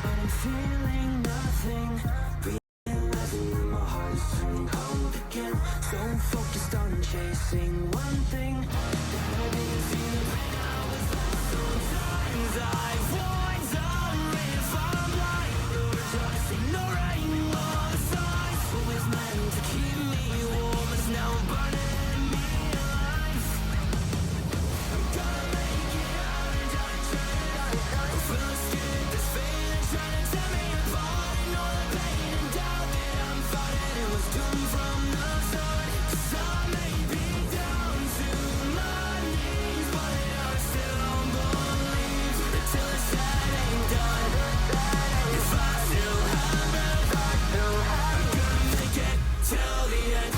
but I'm feeling nothing. Realizing my heart's turning cold again. So focused on chasing one thing that I didn't see the pain I was lost. Sometimes I wonder if I'm blind or just ignoring all the signs. What was meant to keep me warm is now burning me alive. I'm gonna make it out and I try. I'm full of scared, this feeling trying to tear me apart. And all the pain and doubt that I'm fighting, it was doomed from the start. 'Cause I may be down to my knees, but I still don't believe until it's said and done. If I still have breath, I'm gonna make it till the end.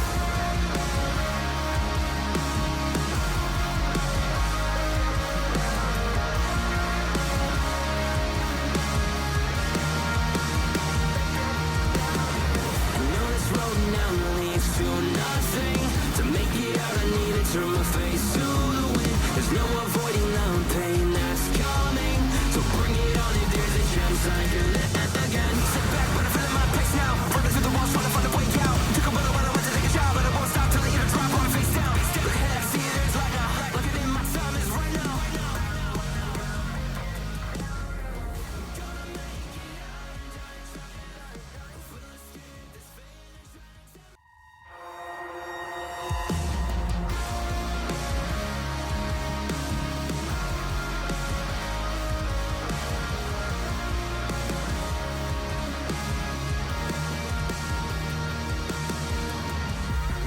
I know this road now leads to nothing. To make it out, I need to turn my face to the wind. There's no avoiding the pain that's coming. So bring it on if there's a chance I can live again. Sit back, but I'm feeling my pace now. Running through the walls, trying to find a way out. Took a bullet when I went to take a shot, but I won't stop till I hit a drop on my face down. Look ahead, I see there's light now. Looking in my time is right now.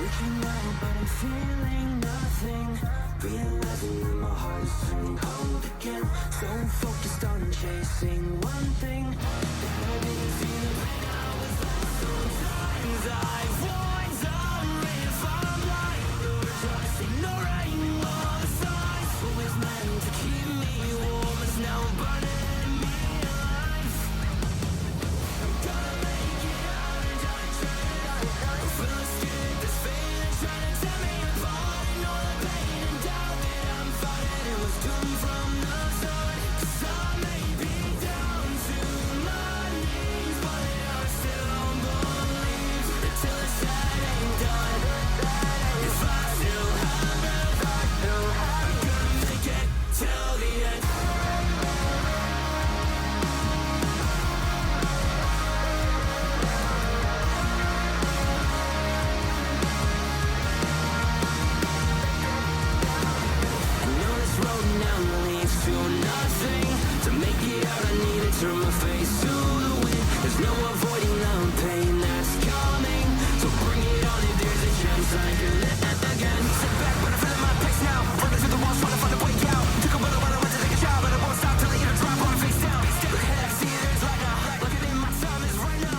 Reaching out, but I'm feeling nothing. Realizing my heart's turning cold again. So focused on chasing one thing that I didn't see the pain I was lost. Sometimes I wonder if I'm blind or just ignoring all the signs. What was meant to keep me warm is now burning me alive. I'm gonna make it out and I try. I'm full of scared, this feeling trying to tear me apart. And all the pain and doubt that I'm fighting, it was doomed from the start. 'Cause I may be down to my knees, but I still don't believe until it's said and done. If I still have breath, I'm gonna make it till the end. I know this road now leads to nothing. To make it out, I need to turn my face to the wind. There's no avoiding the pain that's coming. So bring it on if there's a chance I can live again. Sit back, but I'm feeling my pace now. Running through the walls, trying to find a way out. Took a bullet when I went to take a shot, but I won't stop till I hit a drop on my face down. Look ahead, I see there's light now. Looking in my time is right now.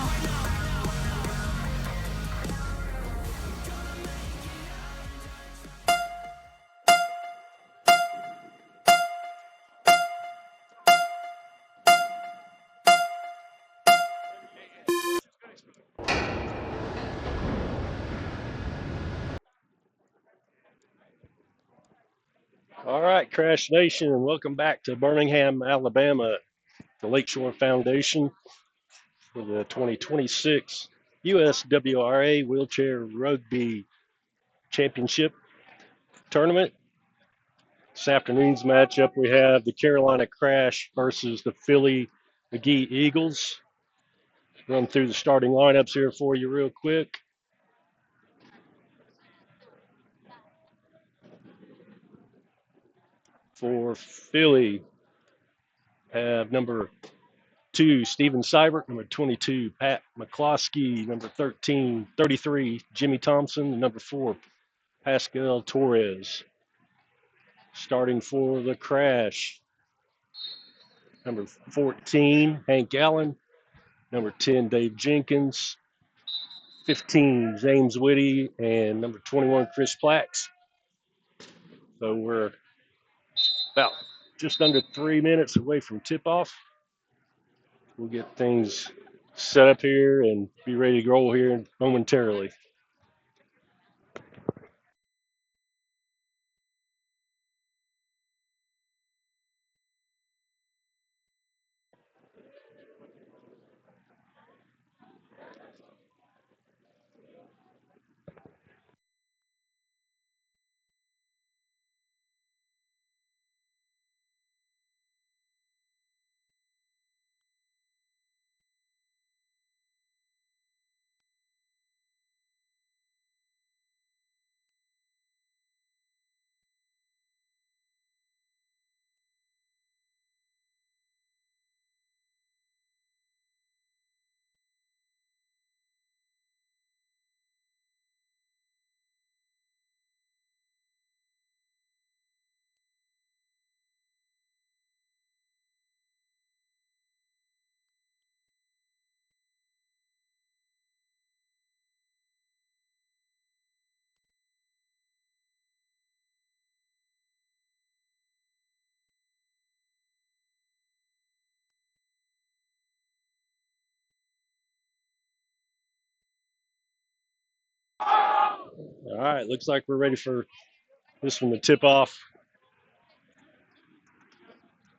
All right, Crash Nation, and welcome back to Birmingham, Alabama, the Lakeshore Foundation for the 2026 USWRA Wheelchair Rugby Championship Tournament. This afternoon's matchup, we have the Carolina Crash versus the Philly McGee Eagles. Run through the starting lineups here for you real quick. For Philly, have number 2, Steven Seibert, number 22, Pat McCloskey, number 33, Jimmy Thompson, and number 4, Pascal Torres. Starting for the Crash, number 14, Hank Allen, number 10, Dave Jenkins, 15, James Whitty, and number 21, Chris Plax. So we're about just under 3 minutes away from tip-off. We'll get things set up here and be ready to roll here momentarily. All right, looks like we're ready for this one to tip off.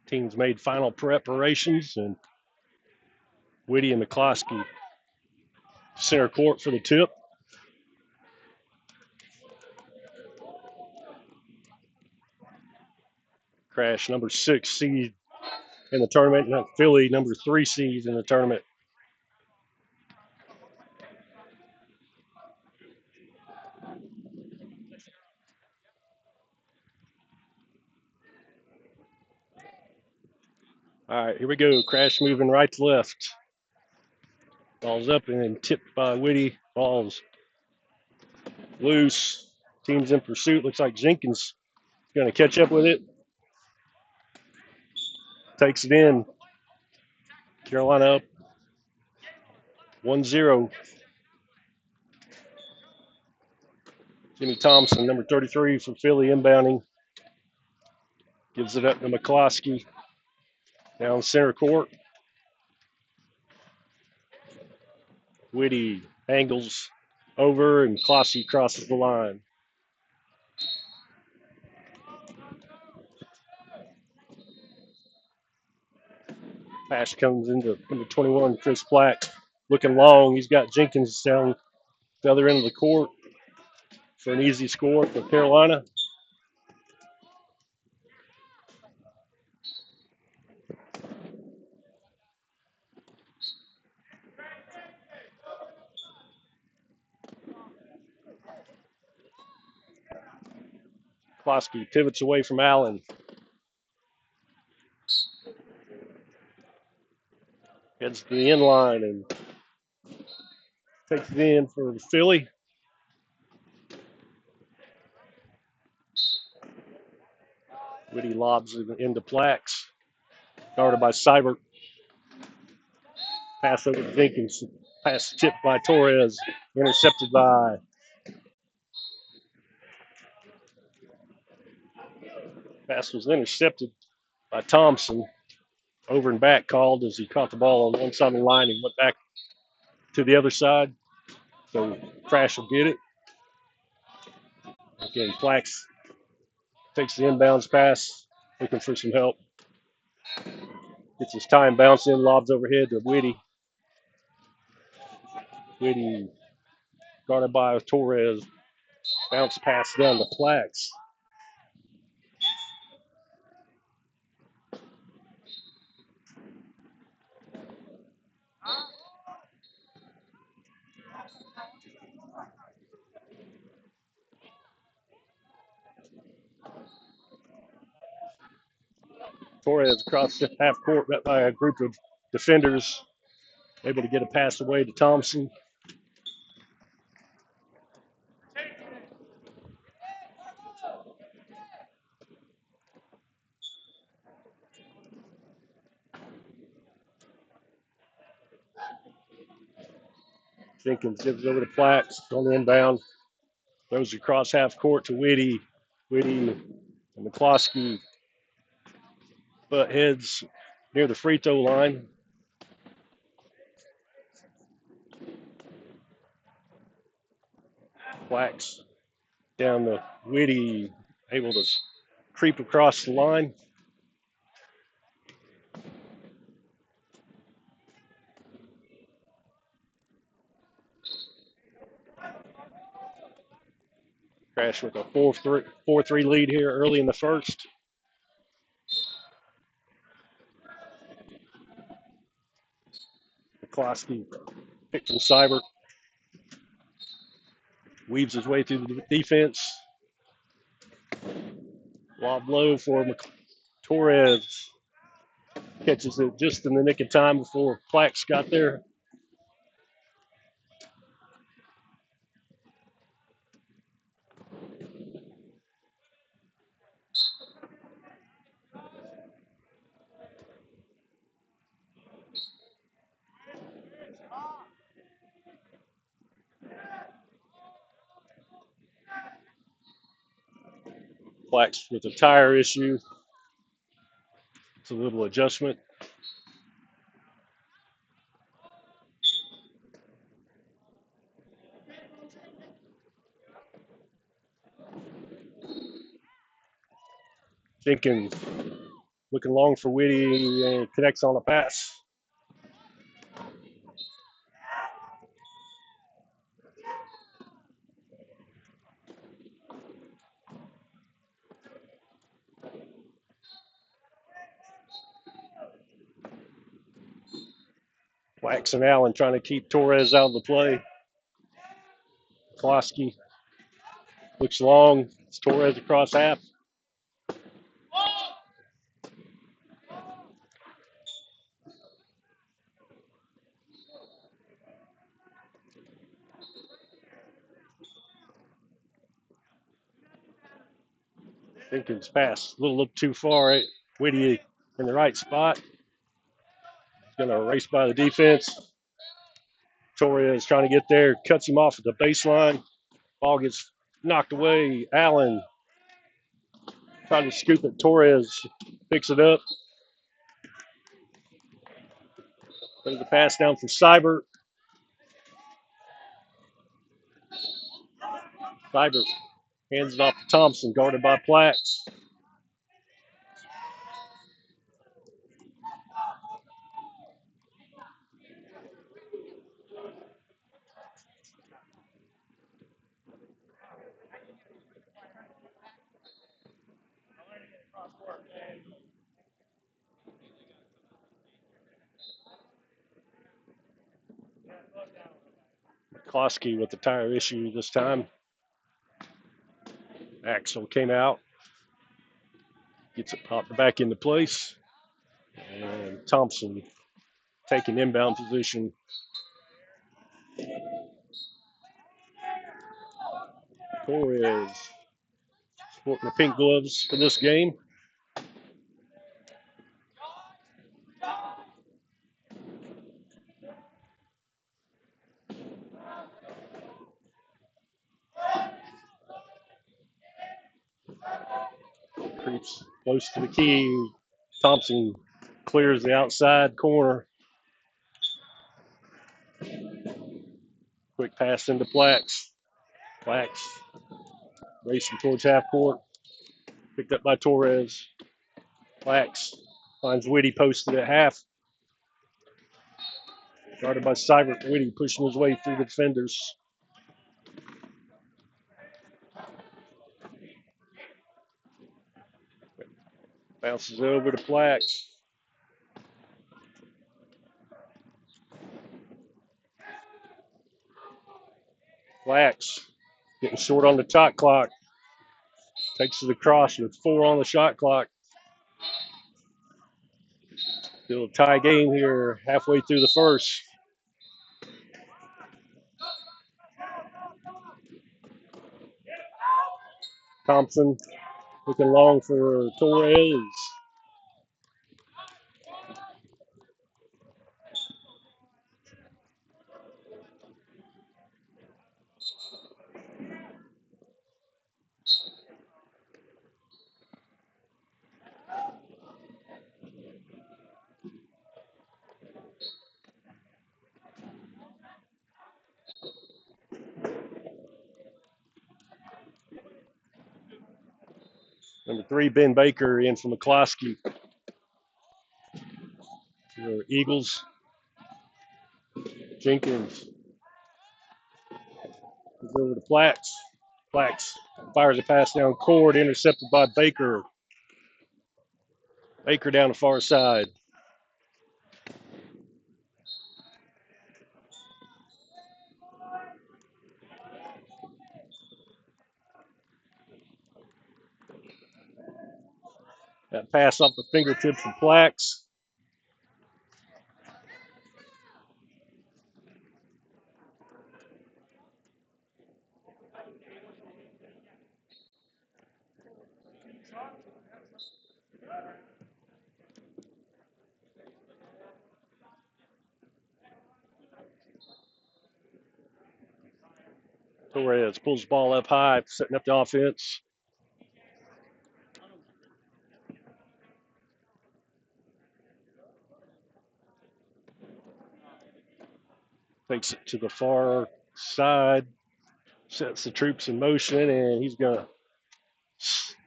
Teams made final preparations, and Whitty and McCloskey center court for the tip. Crash, number 6 seed in the tournament, and Philly, number 3 seed in the tournament. All right, here we go. Crash moving right to left. Ball's up and then tipped by Whitty. Ball's loose. Team's in pursuit. Looks like Jenkins is going to catch up with it. Takes it in. Carolina up 1-0. Jimmy Thompson, number 33 for Philly, inbounding. Gives it up to McCloskey. Down center court. Whitty angles over and McCloskey crosses the line. Pass comes into number 21, Chris Black. Looking long. He's got Jenkins down the other end of the court for an easy score for Carolina. McCloskey pivots away from Allen. Heads to the end line and takes it in for Philly. Whitty lobs it into Plax. Guarded by Seibert. Pass over to Jenkins. Pass tipped by Torres. Intercepted by pass was intercepted by Thompson. Over and back called as he caught the ball on one side of the line and went back to the other side. So Crash will get it. Again, Plax takes the inbounds pass, looking for some help. Gets his time bounce in, lobs overhead to Whitty. Whitty guarded by Torres. Bounce pass down to Plax. Torres across the half court, met by a group of defenders, able to get a pass away to Thompson. Jenkins gives it over to Plax on the inbound. Throws across half court to Whitty. Whitty and McCloskey butt heads near the free throw line. Plax down to Whitty, able to creep across the line. Crash with a 4-3 lead here early in the first. McCloskey picked from Seibert. Weaves his way through the defense. Lob low for Torres. Catches it just in the nick of time before Plax got there. Plax with a tire issue. It's a little adjustment. Jenkins looking long for Whitty and connects on a pass. Wax and Allen trying to keep Torres out of the play. Klosky looks long. It's Torres across half. Jenkins pass a little up too far. Right? Whitty in the right spot. Going to race by the defense. Torres trying to get there. Cuts him off at the baseline. Ball gets knocked away. Allen trying to scoop it. Torres picks it up. There's the pass down for Seibert. Seibert hands it off to Thompson, guarded by Platts. Klosky with the tire issue this time. Axel came out, gets it popped back into place. And Thompson taking inbound position. Torres sporting the pink gloves for this game. Creeps close to the key. Thompson clears the outside corner. Quick pass into Plax. Plax racing towards half court. Picked up by Torres. Plax finds Whitty posted at half. Guarded by Seibert. Whitty pushing his way through the defenders. Bounces it over to Plax. Plax getting short on the shot clock. Takes it across with 4 on the shot clock. Still a tie game here, halfway through the first. Thompson looking long for Torres. Number 3, Ben Baker in for McCloskey. The Eagles. Jenkins goes over to Plax. Plax fires a pass down court, intercepted by Baker. Baker down the far side. That pass off the fingertips of Plax. Torres pulls the ball up high, setting up the offense. Takes it to the far side, sets the troops in motion, and he's going to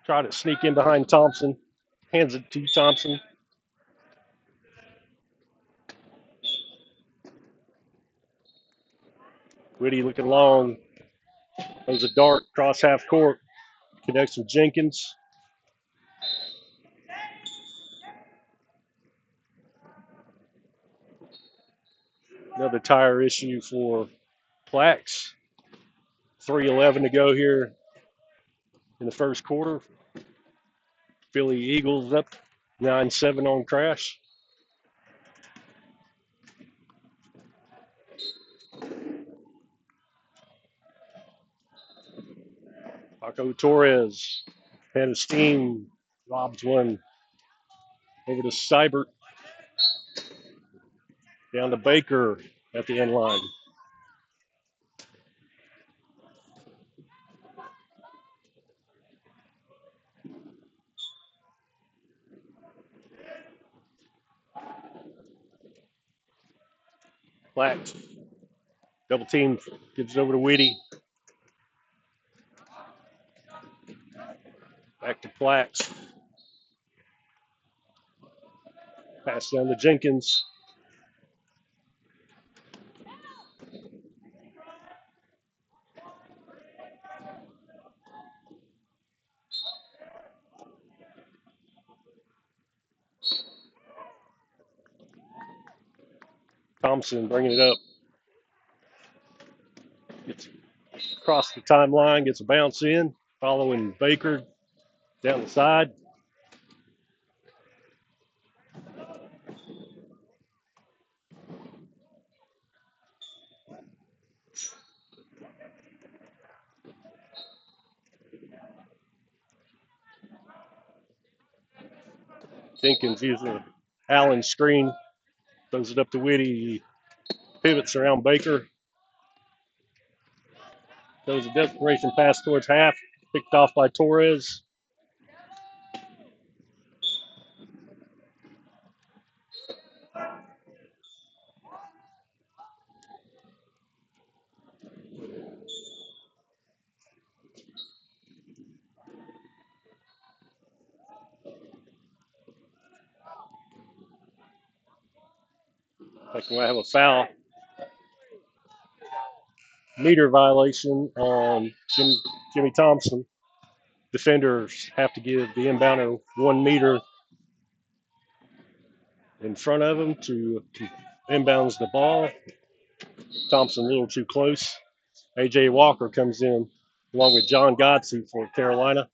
try to sneak in behind Thompson. Hands it to Thompson. Whitty looking long. Throws a dart across half court. Connects with Jenkins. Another tire issue for Plax. 3:11 to go here in the first quarter. Philly Eagles up 9-7 on Crash. Paco Torres, head of steam, lobs one over to Seibert, down to Baker at the end line. Plax, double team, gives it over to Whitty. Back to Plax. Pass down to Jenkins. Thompson bringing it up. Gets across the timeline, gets a bounce in, following Baker down the side. Jenkins using Allen's screen, throws it up to Whitty. He pivots around Baker. Throws a desperation pass towards half, picked off by Torres. Like we have a foul. Meter violation on Jimmy Thompson. Defenders have to give the inbounder 1 meter in front of him to inbounds the ball. Thompson a little too close. A.J. Walker comes in along with John Godsey for Carolina.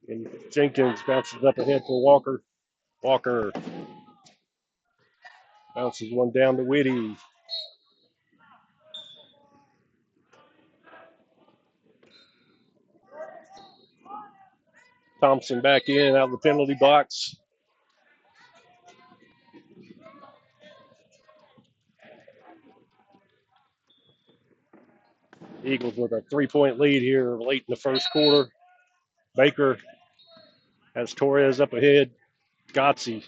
And Jenkins bounces up ahead for Walker. Walker bounces one down to Whitty. Thompson back in out of the penalty box. Eagles with a 3-point lead here late in the first quarter. Baker has Torres up ahead. Godsey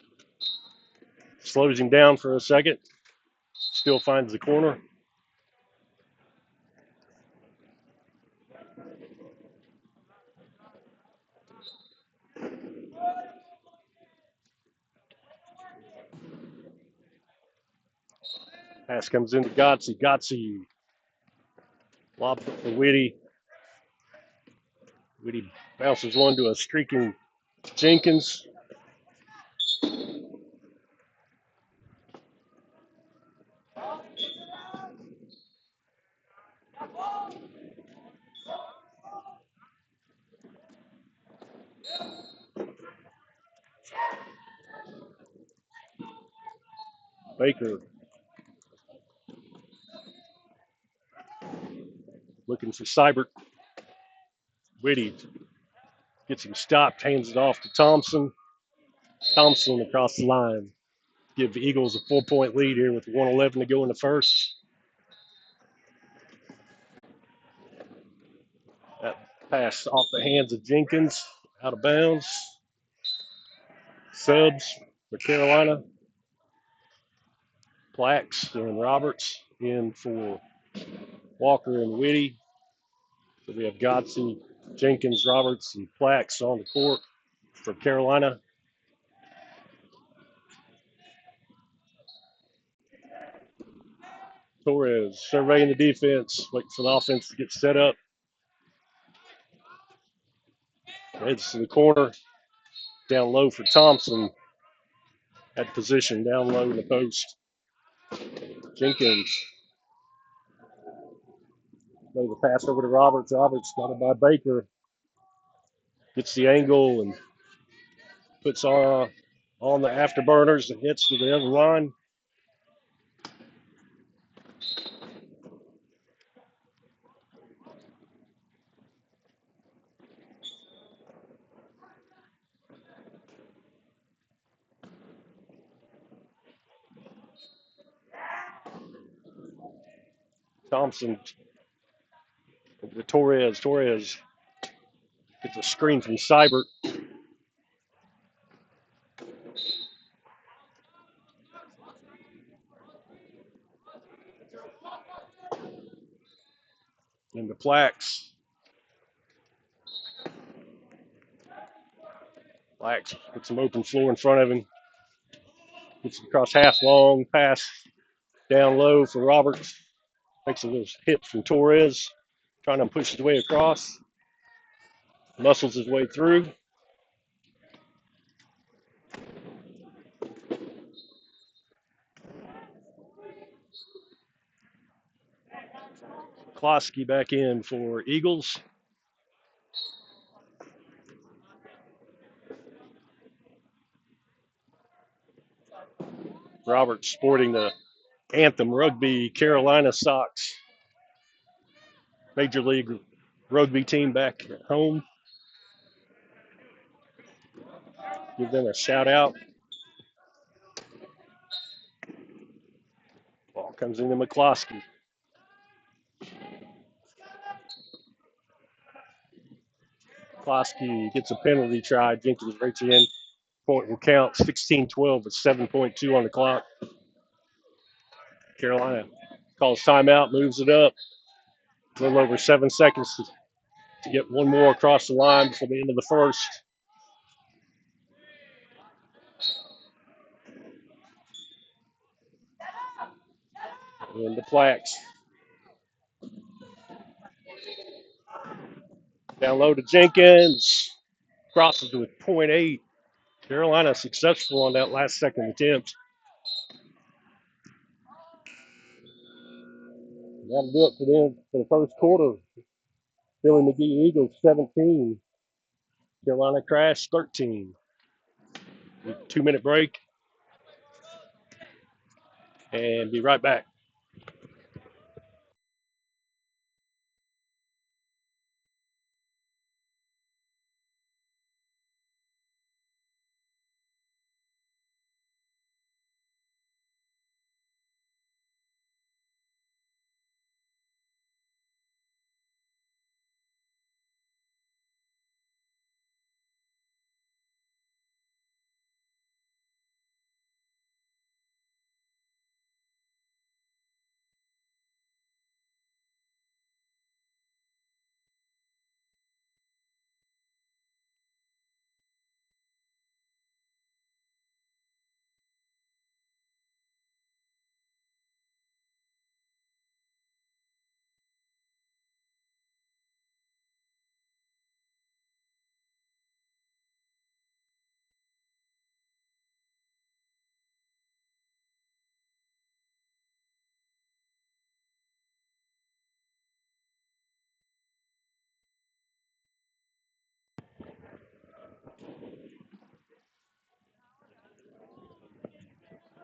slows him down for a second. Still finds the corner. Pass comes into Godsey. Godsey lobs it for Whitty. Whitty bounces one to a streaking Jenkins. Baker looking for Seibert. Whitty gets him stopped, hands it off to Thompson. Thompson across the line. Give the Eagles a 4-point lead here with 1:11 to go in the first. That pass off the hands of Jenkins, out of bounds. Subs for Carolina. Plax and Roberts in for Walker and Whitty. So we have Godsey, Jenkins, Roberts, and Plax on the court for Carolina. Torres surveying the defense, waiting for the offense to get set up. Heads to the corner, down low for Thompson. At position, down low in the post. Jenkins. Throw the pass over to Roberts. Roberts got it by Baker. Gets the angle and puts on the afterburners and hits to the other line. Thompson to Torres. Torres gets a screen from Seibert. Into Plax. Plax with some open floor in front of him. Gets it across half long. Pass down low for Roberts. Makes a little hit from Torres. Trying to push his way across. Muscles his way through. Klosky back in for Eagles. Roberts sporting the Anthem Rugby Carolina socks. Major League Rugby team back at home. Give them a shout out. Ball comes into McCloskey. McCloskey gets a penalty try. Jenkins rates in. Point will count 16-12 with 7.2 on the clock. Carolina calls timeout, moves it up. A little over 7 seconds to get one more across the line before the end of the first. And the Plax. Down low to Jenkins. Crosses with .8. Carolina successful on that last second attempt. That'll do it for them for the first quarter. Billy McGee Eagles 17. Carolina Crash 13. 2-minute break. And be right back.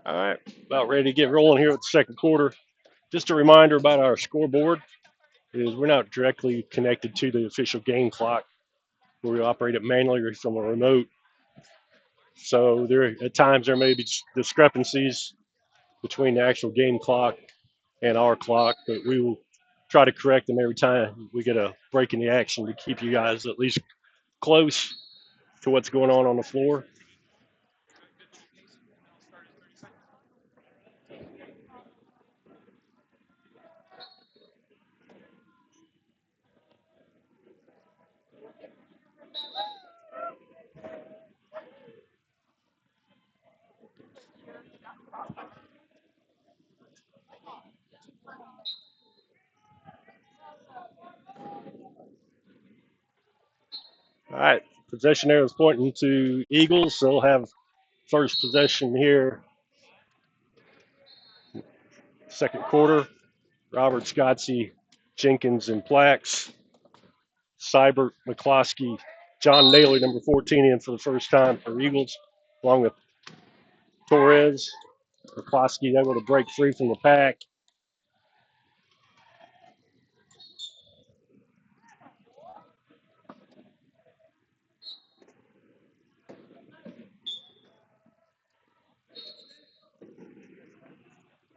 All right, about ready to get rolling here with the second quarter. Just a reminder about our scoreboard is we're not directly connected to the official game clock. We operate it manually from a remote. So at times there may be discrepancies between the actual game clock and our clock, but we will try to correct them every time we get a break in the action to keep you guys at least close to what's going on the floor. All right, possession arrow is pointing to Eagles. They'll have first possession here, second quarter. Roberts, Godsey, Jenkins, and Plax. Seibert, McCloskey, John Naylor, number 14, in for the first time for Eagles, along with Torres. McCloskey able to break free from the pack.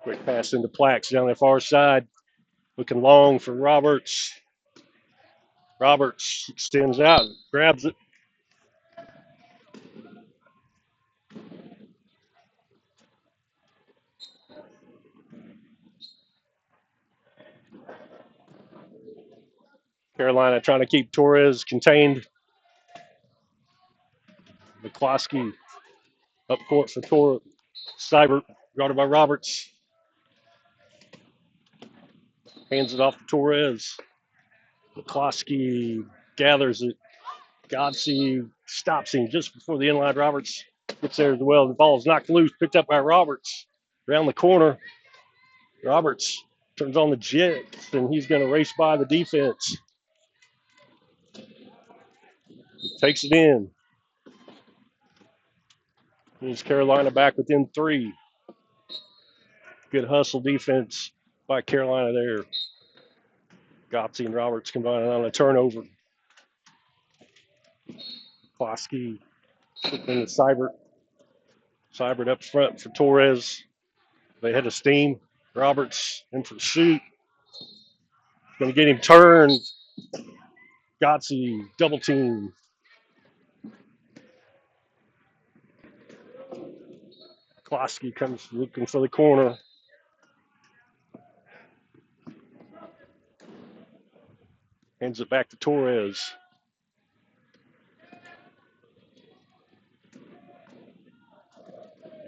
Quick pass into Plax down the far side. Looking long for Roberts. Roberts extends out, grabs it. Carolina trying to keep Torres contained. McCloskey up court for Torres. Seibert, guarded by Roberts. Hands it off to Torres. McCloskey gathers it. Godsey stops him just before the inline. Roberts gets there as well. The ball is knocked loose, picked up by Roberts. Around the corner, Roberts turns on the jets, and he's going to race by the defense. Takes it in. Here's Carolina back within 3. Good hustle defense by Carolina there. Godsey and Roberts combining on a turnover. Klosky flipping to Seibert. Seibert up front for Torres. They had a steam. Roberts in for the shoot. Going to get him turned. Godsey double team. Klosky comes looking for the corner. Hands it back to Torres.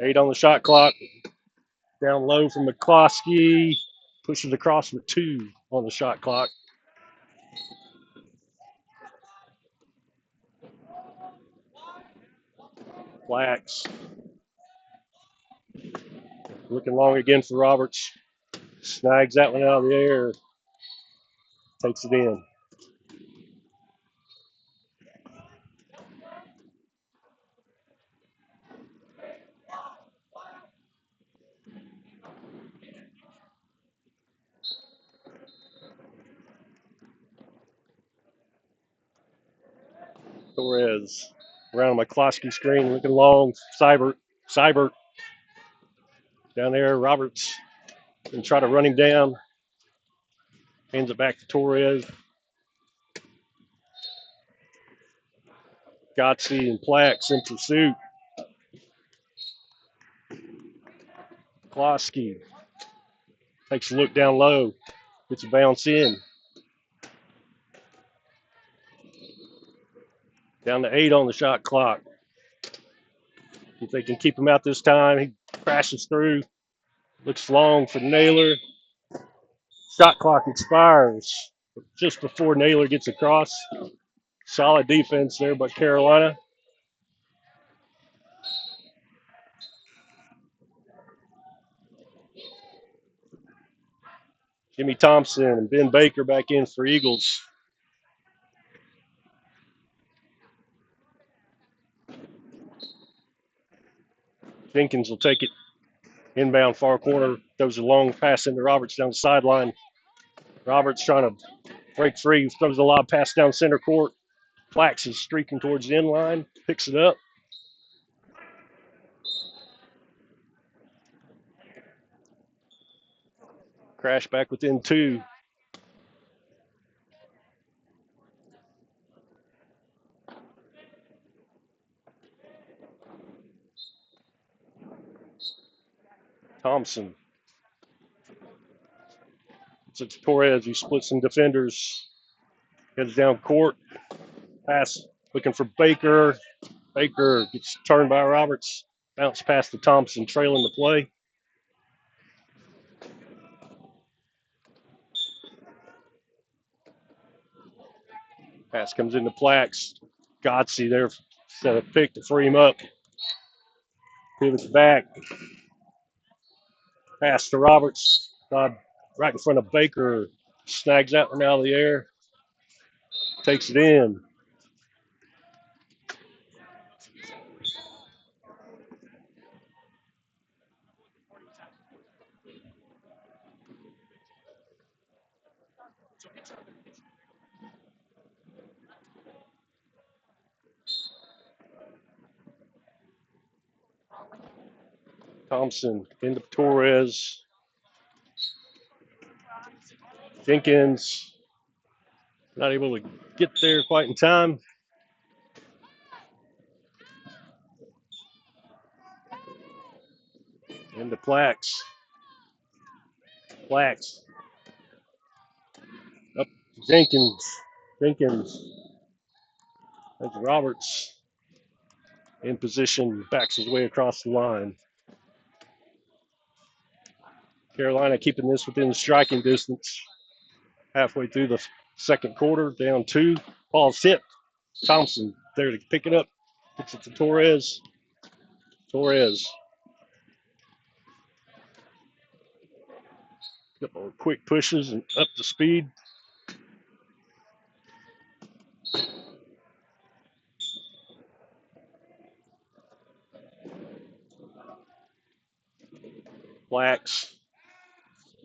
Eight on the shot clock. Down low from McCloskey. Pushes across with 2 on the shot clock. Flax. Looking long again for Roberts. Snags that one out of the air. Takes it in. Torres around McCloskey screen, looking long. Seibert down there. Roberts and try to run him down. Hands it back to Torres. Godsey and Plax in pursuit. McCloskey takes a look down low. Gets a bounce in. Down to 8 on the shot clock. If they can keep him out this time, he crashes through. Looks long for Naylor. Shot clock expires just before Naylor gets across. Solid defense there by Carolina. Jimmy Thompson and Ben Baker back in for Eagles. Jenkins will take it inbound far corner. Throws a long pass into Roberts down the sideline. Roberts trying to break free. Throws a lob pass down center court. Flax is streaking towards the end line. Picks it up. Crash back within 2. Thompson. It's Torres who splits some defenders. Heads down court. Pass looking for Baker. Baker gets turned by Roberts. Bounce past to Thompson, trailing the play. Pass comes into Plax. Godsey there set a pick to free him up. Pivots back. Pass to Roberts. Right in front of Baker. Snags that one out of the air. Takes it in. Thompson into Torres. Jenkins not able to get there quite in time. Into Plax. Plax. Up to Jenkins. Jenkins. That's Roberts in position. Backs his way across the line. Carolina keeping this within striking distance. Halfway through the second quarter, down 2. Ball's hit. Thompson there to pick it up. Gets it to Torres. Torres. Couple of quick pushes and up to speed. Blacks.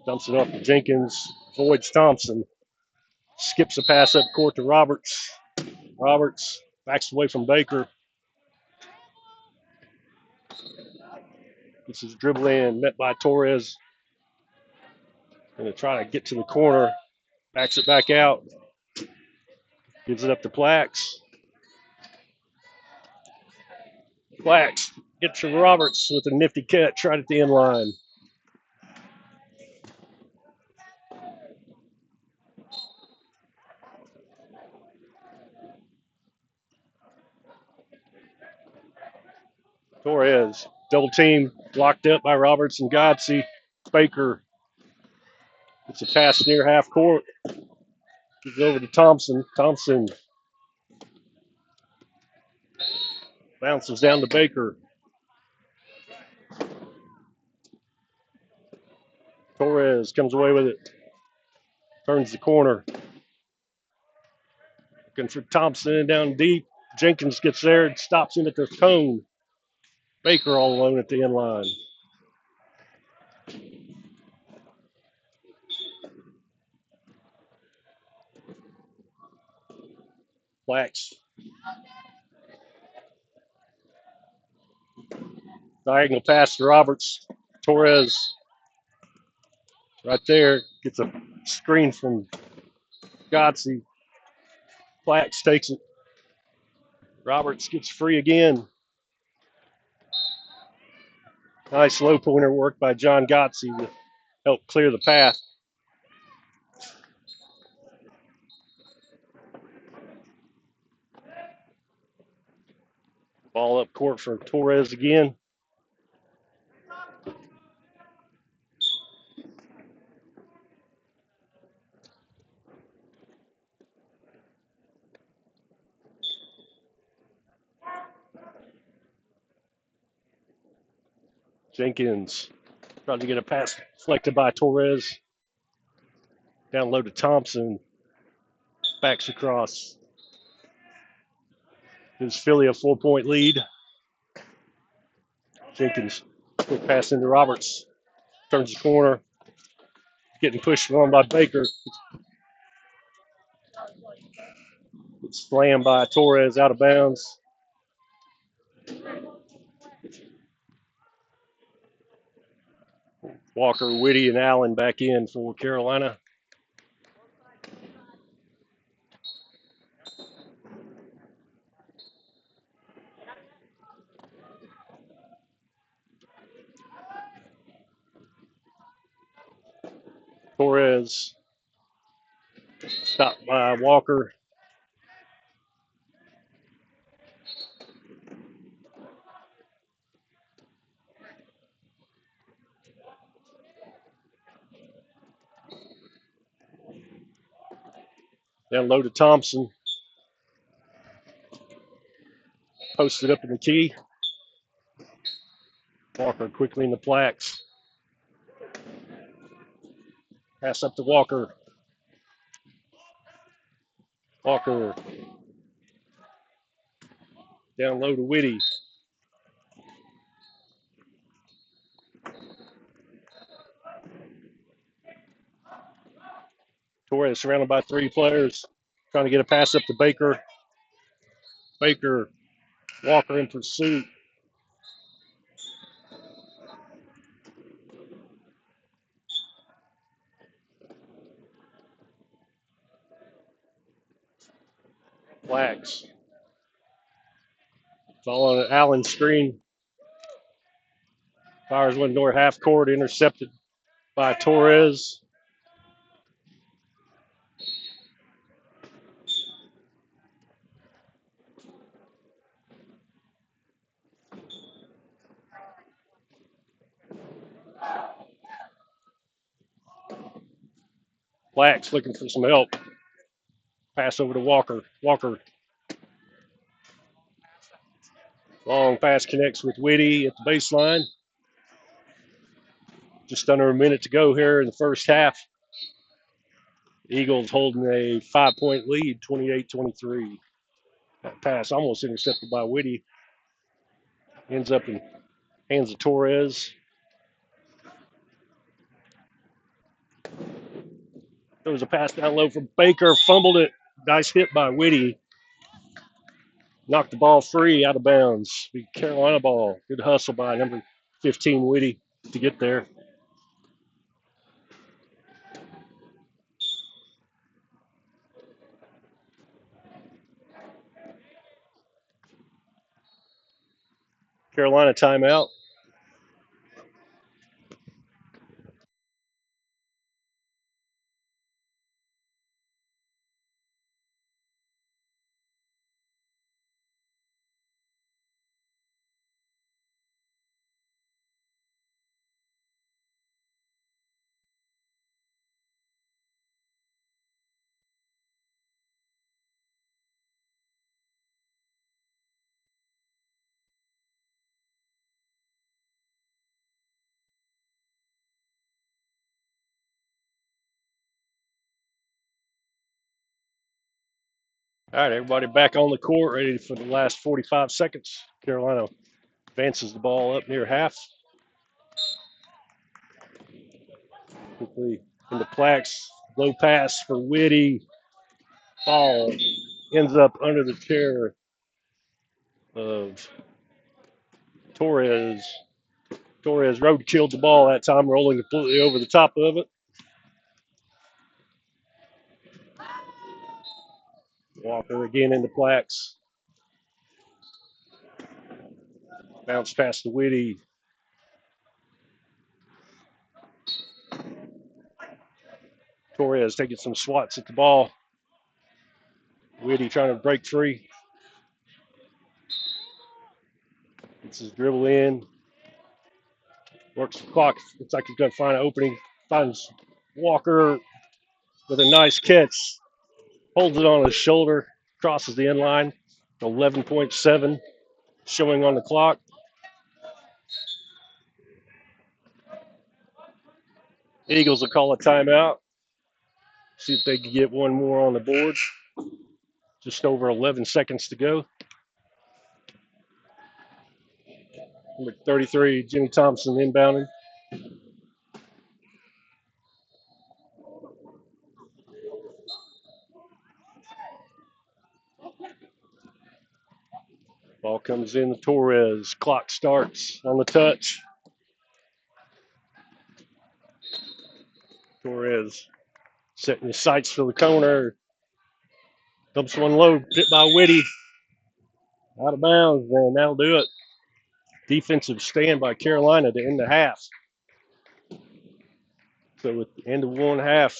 Dumps it off to Jenkins. Avoids Thompson. Skips a pass up court to Roberts. Roberts backs away from Baker. Gets his dribble in, met by Torres. Going to try to get to the corner. Backs it back out. Gives it up to Plax. Plax gets to Roberts with a nifty catch right at the end line. Torres, double team, blocked up by Roberts and Godsey. Baker gets a pass near half court. Gives it over to Thompson. Thompson bounces down to Baker. Torres comes away with it. Turns the corner. Looking for Thompson down deep. Jenkins gets there and stops him at the cone. Baker all alone at the end line. Plax. Diagonal pass to Roberts. Torres right there gets a screen from Godsey. Plax takes it. Roberts gets free again. Nice low pointer work by John Godsey to help clear the path. Ball up court for Torres again. Jenkins trying to get a pass deflected by Torres. Down low to Thompson. Backs across. Gives Philly a 4-point lead. Jenkins, quick pass into Roberts. Turns the corner. Getting pushed on by Baker. It's slammed by Torres out of bounds. Walker, Whitty, and Allen back in for Carolina. Torres stopped by Walker. Down low to Thompson. posted up in the key. Walker quickly in the plaques. Pass up to Walker. Walker down low to Whitty. Torres surrounded by three players. Trying to get a pass up to Baker. Baker, Walker in pursuit. Flags. Following Allen's screen. Fires one door half court, intercepted by Torres. Flags looking for some help. Pass over to Walker. Walker, long pass connects with Whitty at the baseline. Just under a minute to go here in the first half. Eagles holding a 5-point lead, 28-23. That pass almost intercepted by Whitty. Ends up in hands of Torres. There was a pass down low from Baker. Fumbled it. Nice hit by Whitty. Knocked the ball free out of bounds. Big Carolina ball. Good hustle by number 15 Whitty to get there. Carolina timeout. All right, everybody back on the court, ready for the last 45 seconds. Carolina advances the ball up near half. Quickly into Plax. Low pass for Whitty. Ball ends up under the chair of Torres. Torres road killed the ball that time, rolling completely over the top of it. Walker again into Plax. Bounce past the Whitty. Torres taking some swats at the ball. Whitty trying to break free. Gets his dribble in. Works the clock. Looks like he's going to find an opening. Finds Walker with a nice catch. Holds it on his shoulder. Crosses the end line. 11.7 showing on the clock. Eagles will call a timeout. See if they can get one more on the board. Just over 11 seconds to go. Number 33, Jimmy Thompson inbounding. Ball comes in to Torres. Clock starts on the touch. Torres setting his sights for the corner. Dumps one low, hit by Whitty. Out of bounds, and that'll do it. Defensive stand by Carolina to end the half. So at the end of one half,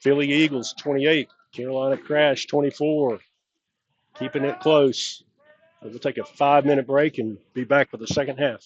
Philly Eagles 28, Carolina Crash 24. Keeping it close. So we'll take a 5-minute break and be back for the second half.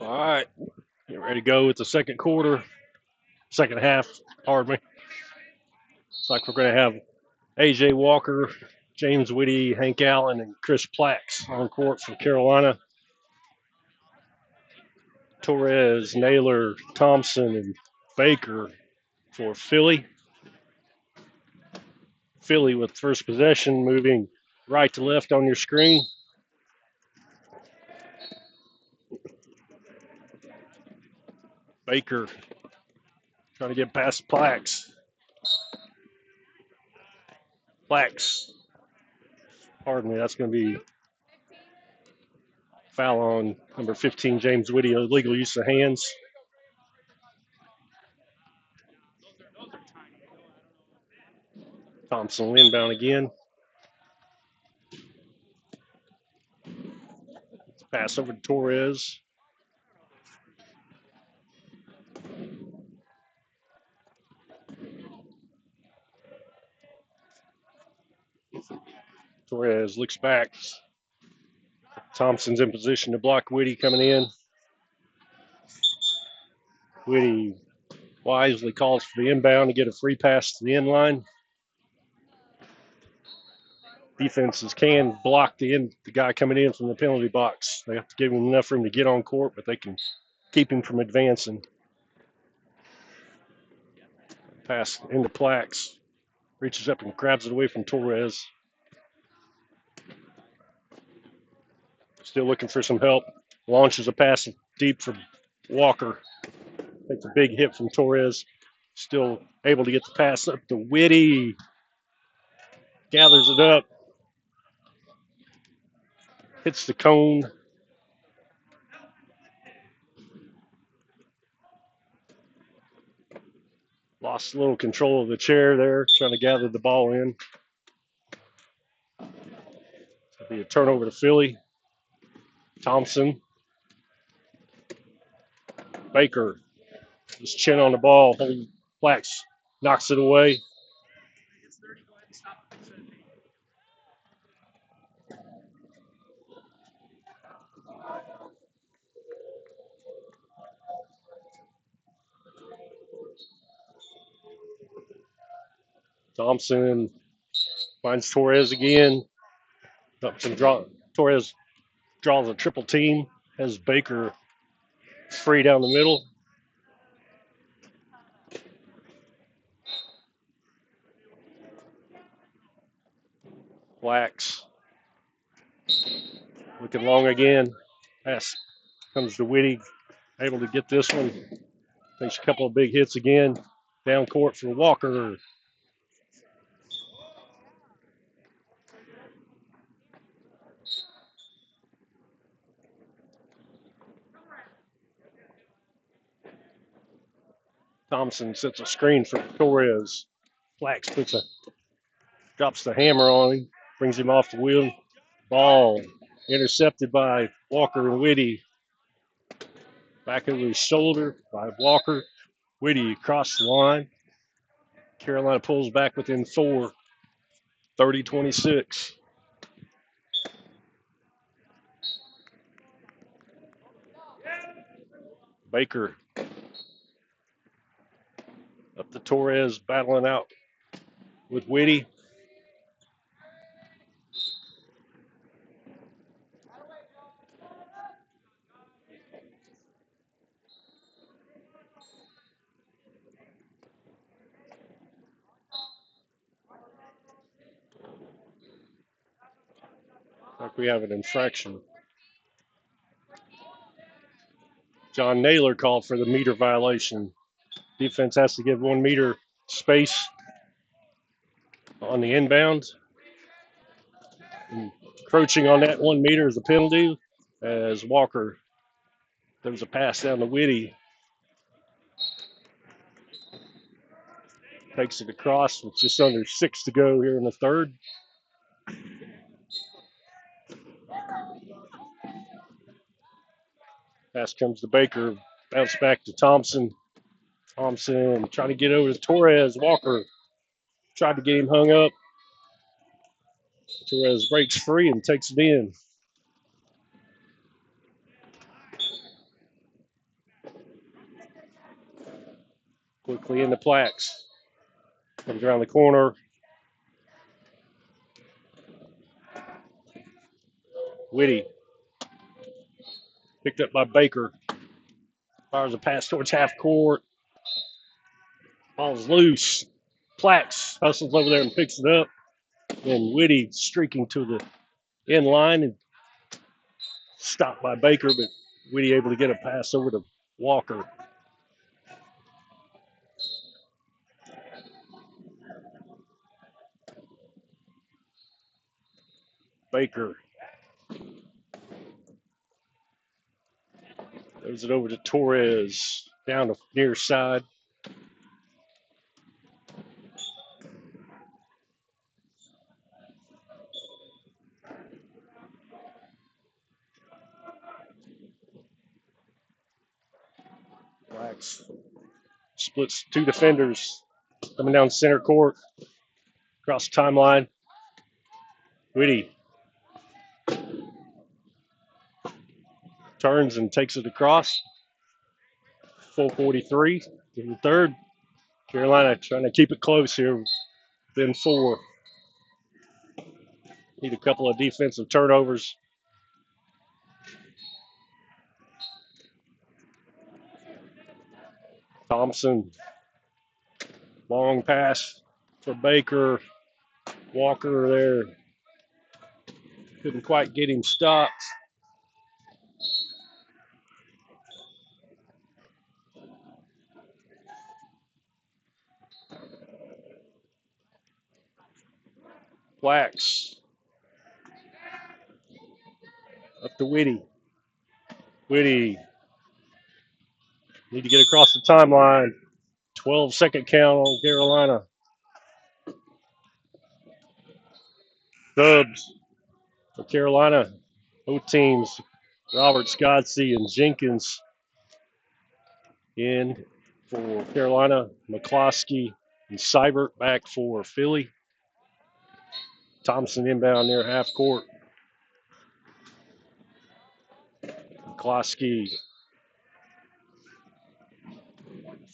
All right, get ready to go with the second half, pardon me. Looks like we're going to have A.J. Walker, James Whitty, Hank Allen, and Chris Plax on court for Carolina. Torres, Naylor, Thompson, and Baker for Philly. Philly with first possession, moving right to left on your screen. Baker trying to get past Plax. Plax, pardon me, that's going to be foul on number 15, James Whitty, illegal use of hands. Thompson inbound again. Pass over to Torres. Torres looks back. Thompson's in position to block Whitty coming in. Whitty wisely calls for the inbound to get a free pass to the end line. Defenses can block the guy coming in from the penalty box. They have to give him enough room to get on court, but they can keep him from advancing. Pass into Plax. Reaches up and grabs it away from Torres. Still looking for some help. Launches a pass deep for Walker. Takes a big hit from Torres. Still able to get the pass up to Whitty. Gathers it up. Hits the cone. Lost a little control of the chair there, trying to gather the ball in. It'll be a turnover to Philly. Thompson. Baker. His chin on the ball. Plax knocks it away. Thompson finds Torres again. Torres draws a triple team. Has Baker free down the middle. Plax looking long again. Pass comes to Whitty. Able to get this one. Takes a couple of big hits again. Down court for Walker. Thompson sets a screen for Torres. Plax drops the hammer on him, brings him off the wheel. Ball intercepted by Walker and Whitty. Back over his shoulder by Walker. Whitty across the line. Carolina pulls back within 4, 30-26. Baker up to Torres, battling out with Whitty. Like we have an infraction. John Naylor called for the meter violation. Defense has to give 1 meter space on the inbound. Encroaching on that 1 meter is a penalty as Walker, there was a pass down to Whitty. Takes it across with just under 6 to go here in the third. Pass comes to Baker, bounce back to Thompson. Thompson trying to get over to Torres. Walker tried to get him hung up. Torres breaks free and takes it in. Quickly into Plax. Comes around the corner. Whitty. Picked up by Baker. Fires a pass towards half court. Ball's loose. Plax hustles over there and picks it up. And Whitty streaking to the end line and stopped by Baker, but Whitty able to get a pass over to Walker. Baker throws it over to Torres down the near side. Plax splits two defenders coming down center court across the timeline. Whitty turns and takes it across. Full 43 in the third. Carolina trying to keep it close here. Then four. Need a couple of defensive turnovers. Thompson. Long pass for Baker. Walker there. Couldn't quite get him stopped. Plax. Up to Whitty. Whitty. Need to get across the timeline. 12-second count on Carolina. Dubs for Carolina. Both teams, Robert, Scottsy, and Jenkins in for Carolina. McCloskey and Seibert back for Philly. Thompson inbound near half court. McCloskey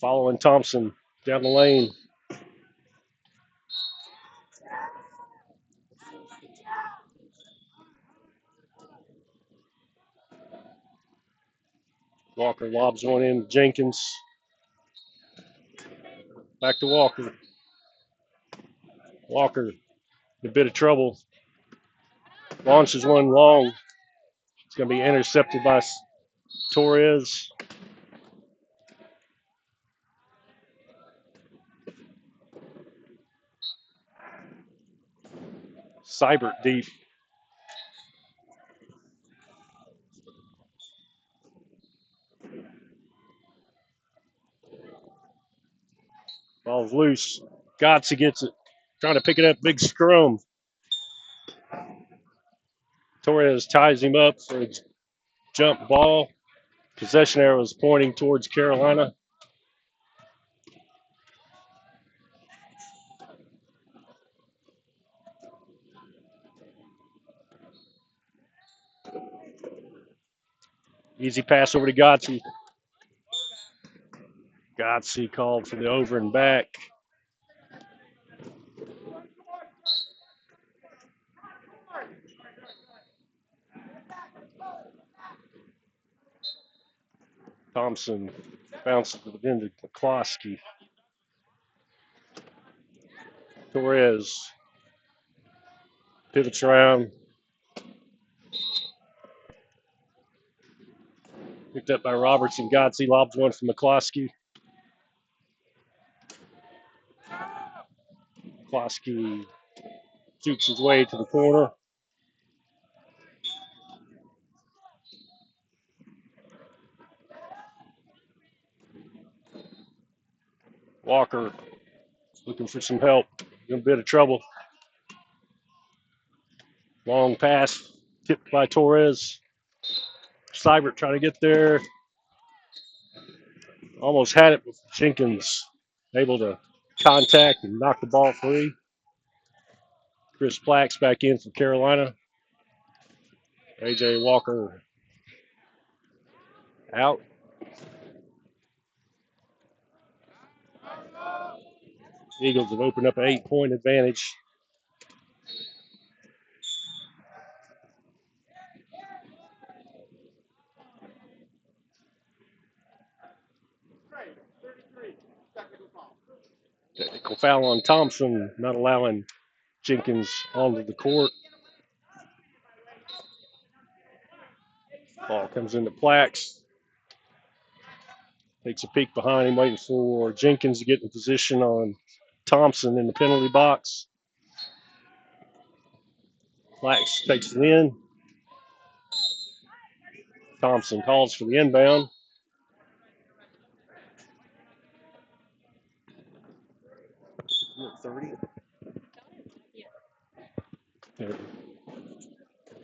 following Thompson down the lane. Walker lobs one in to Jenkins. Back to Walker. Walker in a bit of trouble. Launches one long. It's going to be intercepted by Torres. Seibert deep. Ball's loose. Gotze gets it. Trying to pick it up. Big scrum. Torres ties him up for a jump ball. Possession arrow is pointing towards Carolina. Easy pass over to Gotze. Gotze called for the over and back. Thompson bounces it into McCloskey. Torres pivots around. Picked up by Robertson. Gotze lobs one from McCloskey. McCloskey shoots his way to the corner. Walker looking for some help. In a bit of trouble. Long pass tipped by Torres. Seibert trying to get there. Almost had it with Jenkins able to contact and knock the ball free. Chris Plax back in for Carolina. A.J. Walker out. Eagles have opened up an 8-point advantage. Technical foul on Thompson, not allowing Jenkins onto the court. Ball comes into Plax. Takes a peek behind him, waiting for Jenkins to get in position on Thompson in the penalty box. Plax takes it in. Thompson calls for the inbound.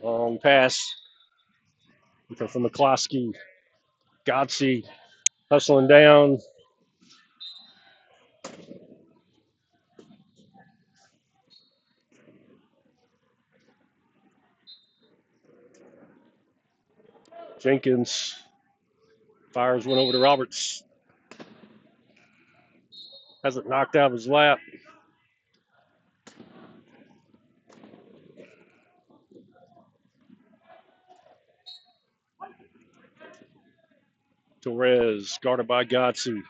Long pass from McCloskey. Godsey hustling down. Jenkins fires one over to Roberts. Has it knocked out of his lap. Torres guarded by Godsey.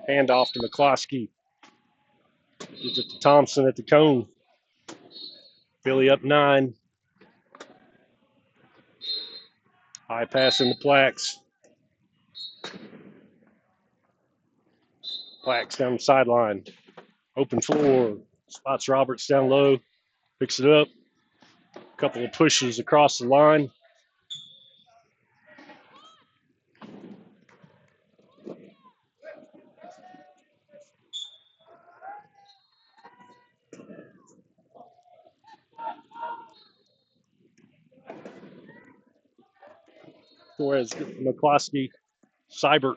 Handoff to McCloskey. Gives it to Thompson at the cone. Philly up 9. High pass into Plax. Plax down the sideline. Open floor. Spots Roberts down low. Picks it up. Couple of pushes across the line. Torres, McCloskey, Seibert.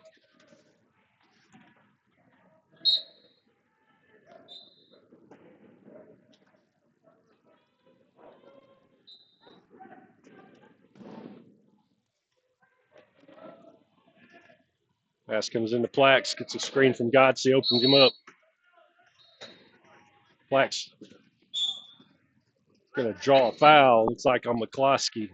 Pass comes into Plax. Gets a screen from Godsey. Opens him up. Plax going to draw a foul. Looks like on McCloskey.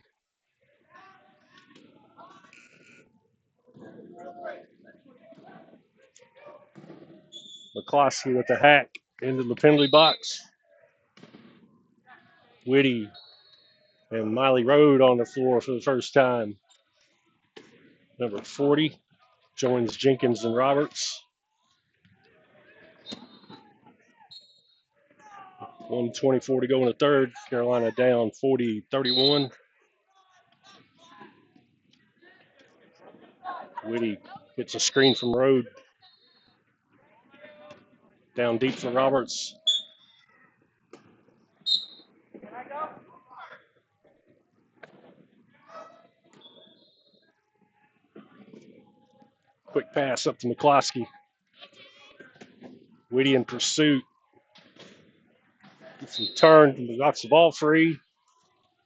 McCloskey with the hack into the penalty box. Whitty and Miley Road on the floor for the first time. Number 40 joins Jenkins and Roberts. 1:24 to go in the third. Carolina down 40-31. Whitty gets a screen from Road. Down deep for Roberts. Quick pass up to McCloskey. Whitty in pursuit. Gets him turned, knocks the ball free.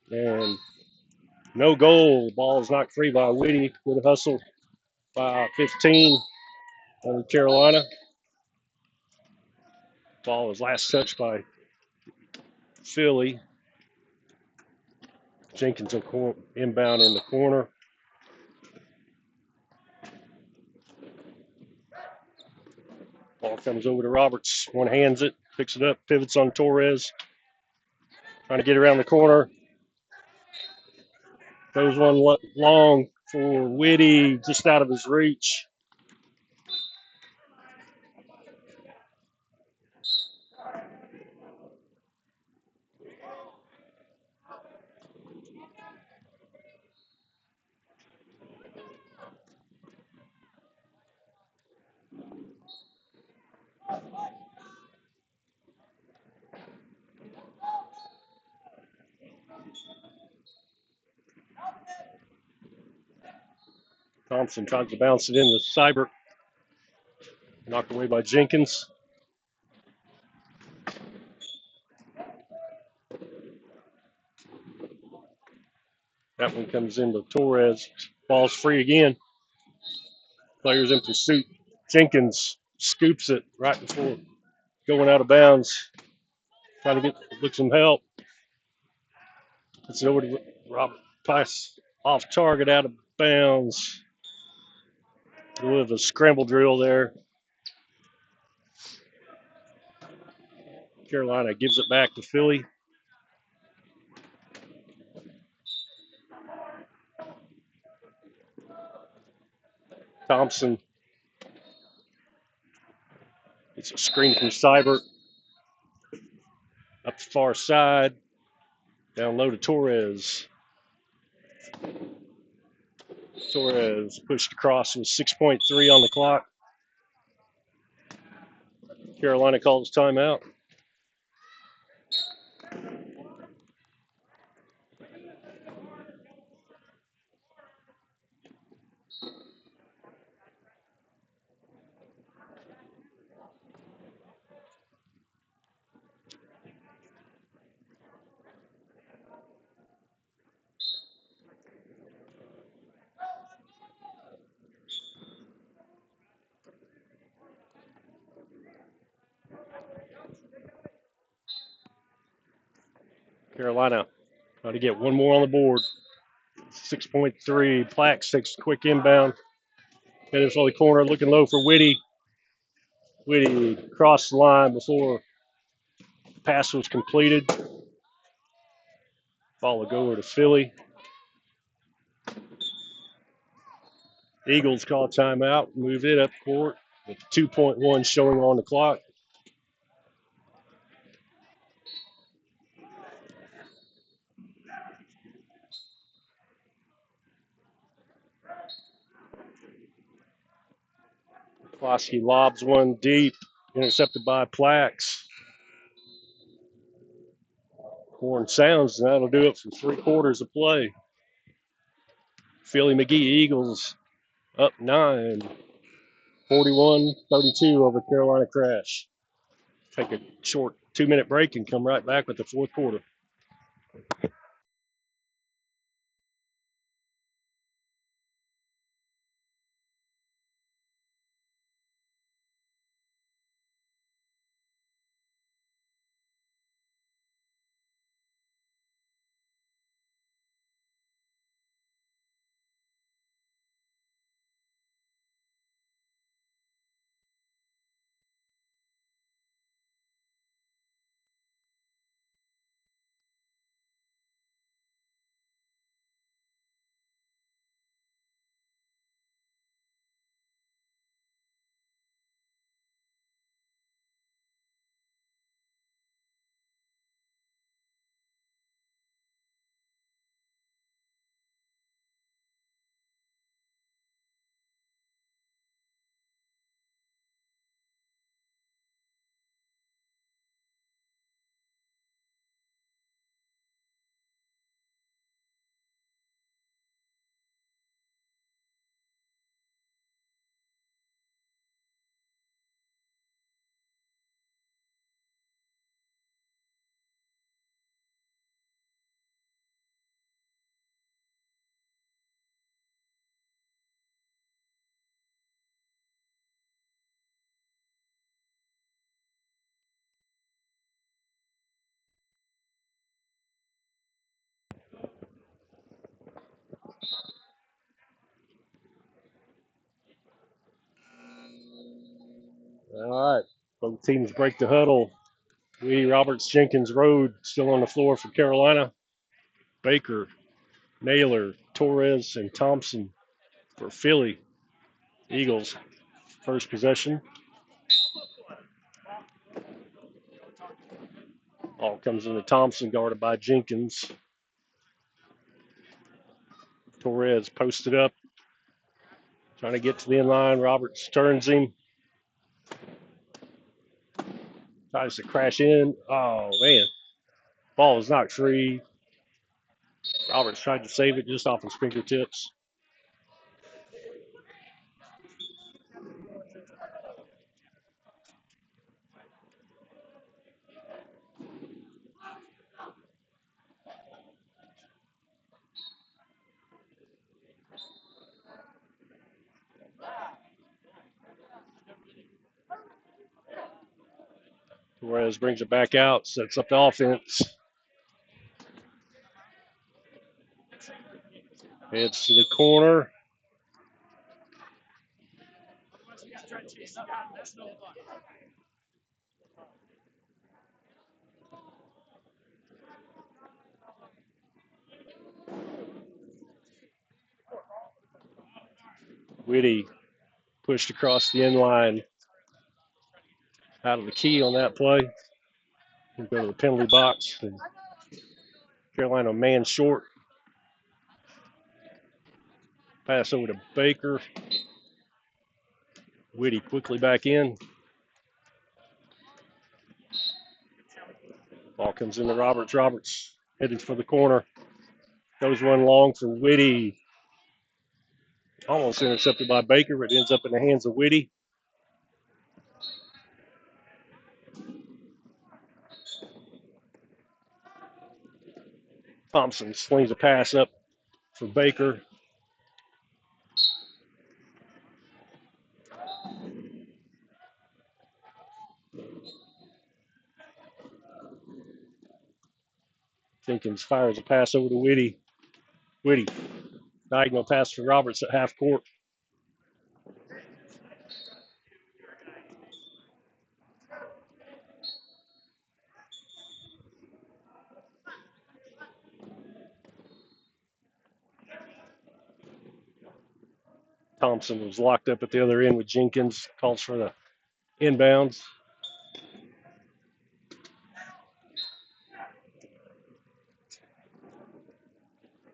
And no goal. Ball is knocked free by Whitty. Good hustle by 15 on Carolina. Ball was last touched by Philly. Jenkins inbound in the corner. Ball comes over to Roberts. One hands it, picks it up, pivots on Torres. Trying to get around the corner. Goes one long for Whitty, just out of his reach. Thompson tries to bounce it into Seibert. Knocked away by Jenkins. That one comes into Torres. Ball's free again. Players in pursuit. Jenkins scoops it right before going out of bounds. Trying to look some help. It's over to Robert. Pass off target, out of bounds. A little bit of a scramble drill there. Carolina gives it back to Philly. Thompson. It's a screen from Seibert. Up the far side. Down low to Torres. Torres pushed across with 6.3 on the clock. Carolina calls timeout. Carolina trying to get one more on the board. 6.3. Plax takes a quick inbound. Headers on the corner, looking low for Whitty. Whitty crossed the line before the pass was completed. Ball will go over to Philly. Eagles call timeout, move it up court with 2.1 showing on the clock. Klosky lobs one deep, intercepted by Plax. Horn sounds, and that'll do it for 3/4 of play. Philly McGee Eagles up 9, 41-32 over Carolina Crash. Take a short 2-minute break and come right back with the fourth quarter. All right, both teams break the huddle. Roberts, Jenkins, Road still on the floor for Carolina. Baker, Naylor, Torres, and Thompson for Philly. Eagles, first possession. Ball comes into Thompson, guarded by Jenkins. Torres posted up, trying to get to the inline. Roberts turns him. Tries to crash in. Oh, man. Ball is knocked free. Roberts tried to save it just off his fingertips. Torres brings it back out, sets up the offense. Heads to the corner. Whitty pushed across the end line. Out of the key on that play. We'll go to the penalty box. And Carolina man short. Pass over to Baker. Whitty quickly back in. Ball comes into Roberts. Roberts headed for the corner. Goes one long for Whitty. Almost intercepted by Baker, but ends up in the hands of Whitty. Thompson slings a pass up for Baker. Jenkins fires a pass over to Whitty. Whitty, diagonal pass for Roberts at half court. Thompson was locked up at the other end with Jenkins. Calls for the inbounds.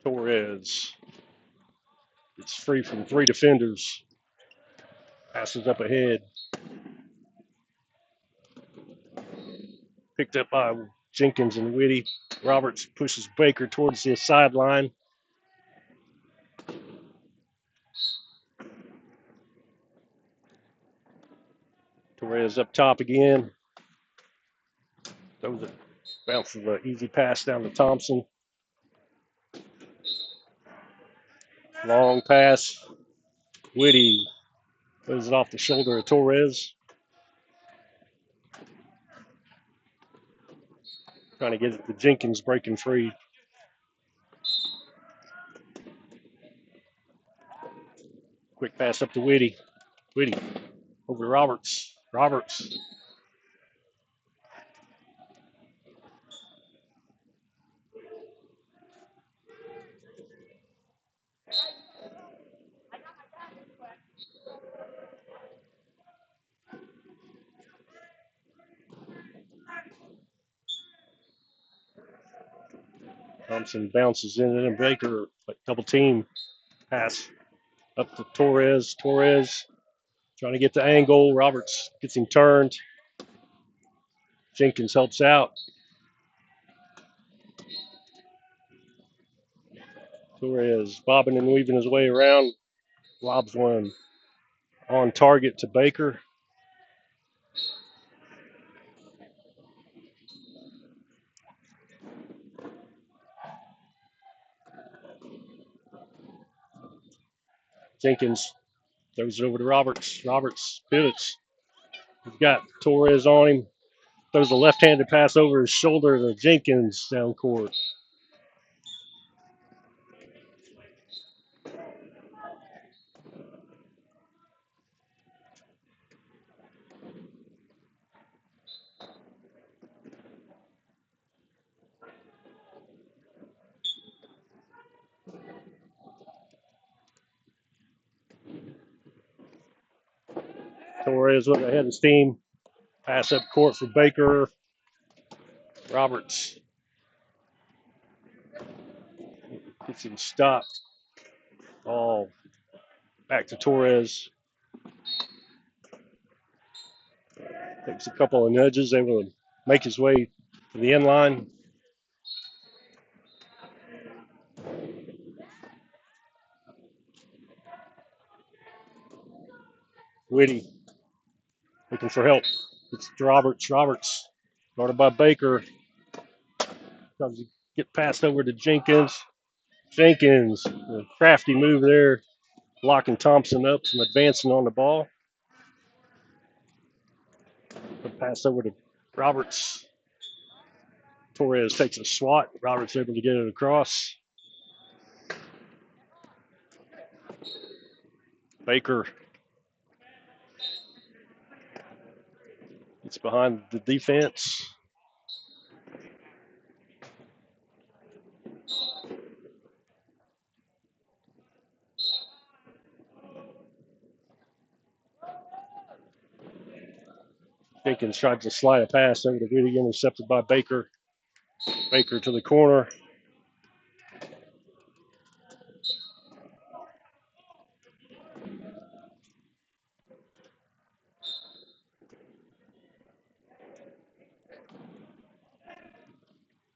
Torres. It's free from three defenders. Passes up ahead. Picked up by Jenkins and Whitty. Roberts pushes Baker towards the sideline. Torres up top again. Throws it. Bounces an easy pass down to Thompson. Long pass. Whitty throws it off the shoulder of Torres. Trying to get it to Jenkins, breaking free. Quick pass up to Whitty. Whitty over to Roberts. Roberts. Thompson bounces in and Baker, double team. Pass up to Torres. Torres trying to get the angle. Roberts gets him turned. Jenkins helps out. Torres bobbing and weaving his way around. Lobs one on target to Baker. Jenkins throws it over to Roberts. Roberts pivots. He's got Torres on him. Throws a left-handed pass over his shoulder to Jenkins down court. Torres with a head of steam. Pass up court for Baker. Roberts gets him stopped. All back to Torres. Takes a couple of nudges, able to make his way to the end line. Whitty looking for help. It's Roberts. Roberts guarded by Baker. Tries to get passed over to Jenkins. Jenkins, a crafty move there, locking Thompson up from advancing on the ball. The pass over to Roberts. Torres takes a swat. Roberts able to get it across. Baker gets behind the defense. Jenkins tried to slide a pass over to Whitty, intercepted by Baker. Baker to the corner.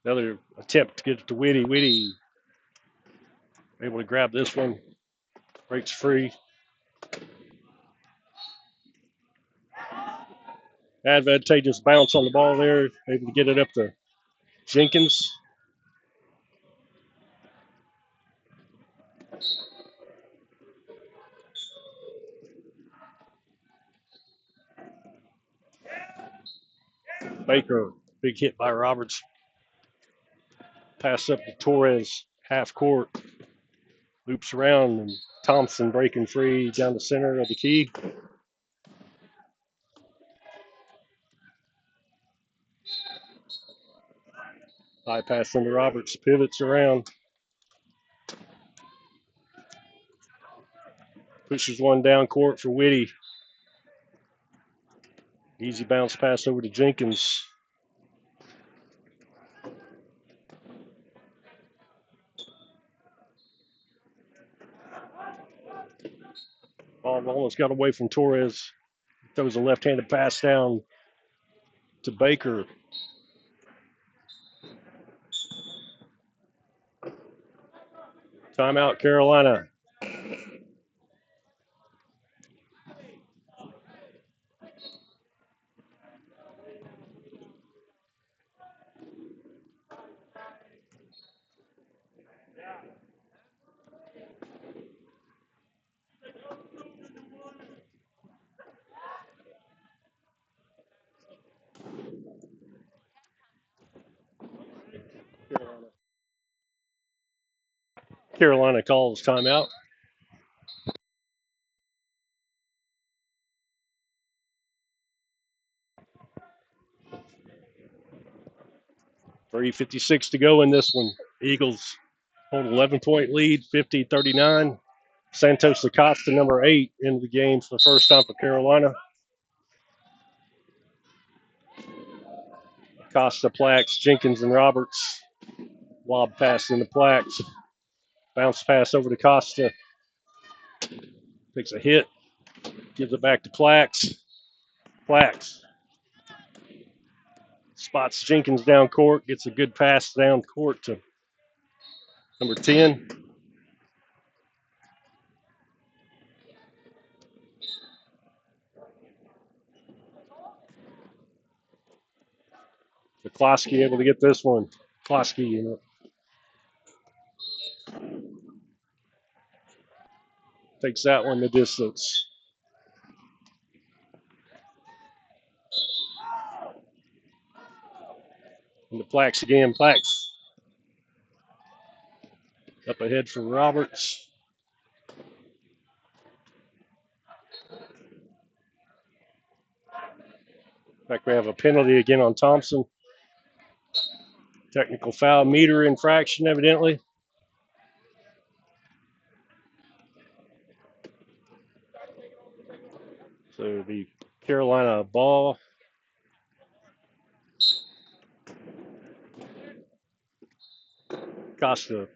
Another attempt to get it to Whitty. Whitty able to grab this one. Breaks free. Advantageous bounce on the ball there. Able to get it up to Jenkins. Baker, big hit by Roberts. Pass up to Torres, half court. Loops around, and Thompson breaking free down the center of the key. High pass into Roberts, pivots around. Pushes one down court for Whitty. Easy bounce pass over to Jenkins. Ball almost got away from Torres. Throws a left-handed pass down to Baker. Timeout, Carolina. Carolina calls timeout. .356 to go in this one. Eagles hold 11-point lead, 50-39. Santos Acosta, number 8, into the game for the first time for Carolina. Acosta, Plax, Jenkins, and Roberts. Lob pass into Plax. Bounce pass over to Costa. Takes a hit. Gives it back to Plax. Plax spots Jenkins down court. Gets a good pass down court to number 10. McCloskey able to get this one. McCloskey takes that one the distance. And the Plax again. Plax up ahead for Roberts. In fact, we have a penalty again on Thompson. Technical foul, meter infraction, evidently. So the Carolina ball. Costa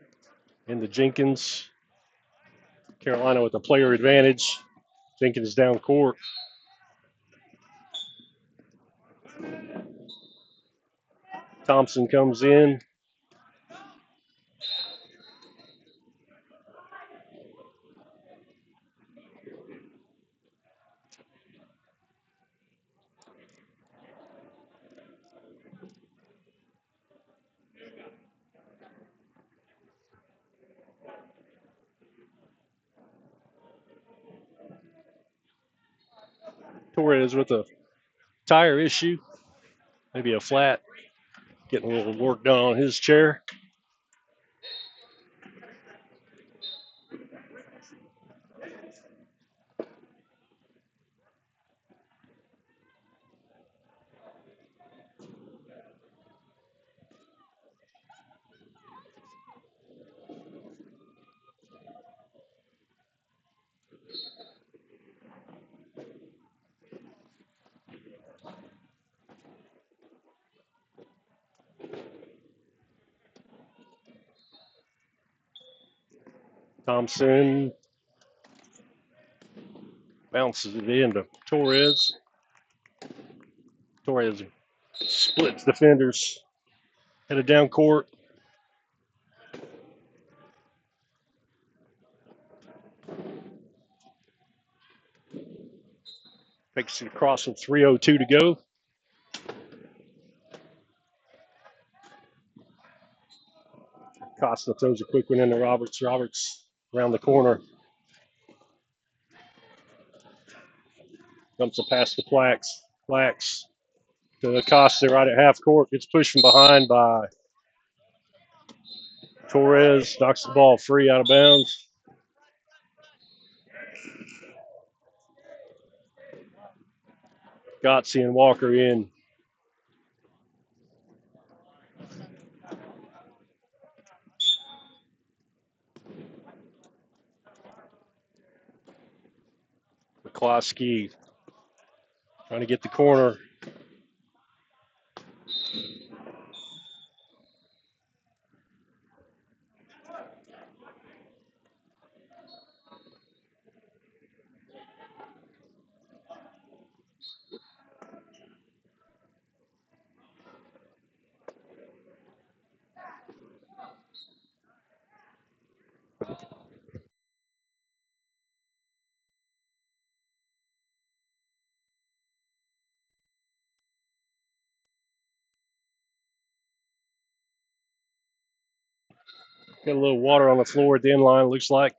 into Jenkins. Carolina with a player advantage. Jenkins down court. Thompson comes in. Torres with a tire issue maybe a flat, getting a little work done on his chair. Thompson bounces it into Torres. Torres splits defenders, headed down court. Makes it across with 3:02 to go. Costa throws a quick one into Roberts. Roberts around the corner. Dumps a pass to Flax. Flax to Acosta right at half court. Gets pushed from behind by Torres. Knocks the ball free out of bounds. Gotzi and Walker in. McCloskey trying to get the corner. Got a little water on the floor at the end line, looks like.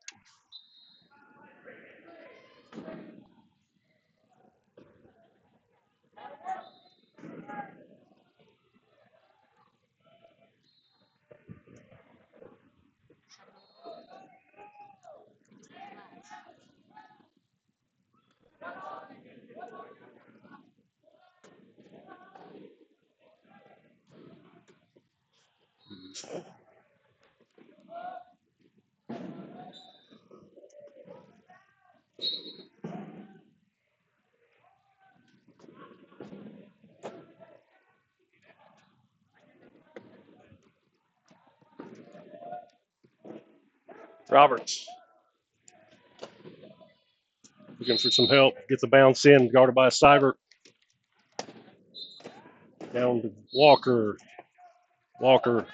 Roberts looking for some help. Gets a bounce in, guarded by Seibert. Down to Walker. Walker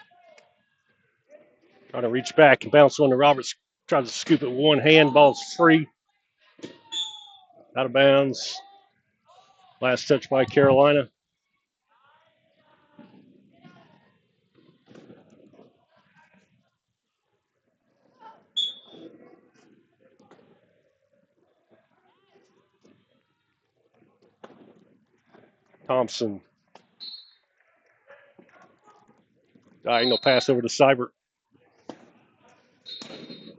trying to reach back and bounce on to Roberts. Tries to scoop it with one hand. Ball's free. Out of bounds. Last touch by Carolina. Thompson. Diagonal pass over to Seibert.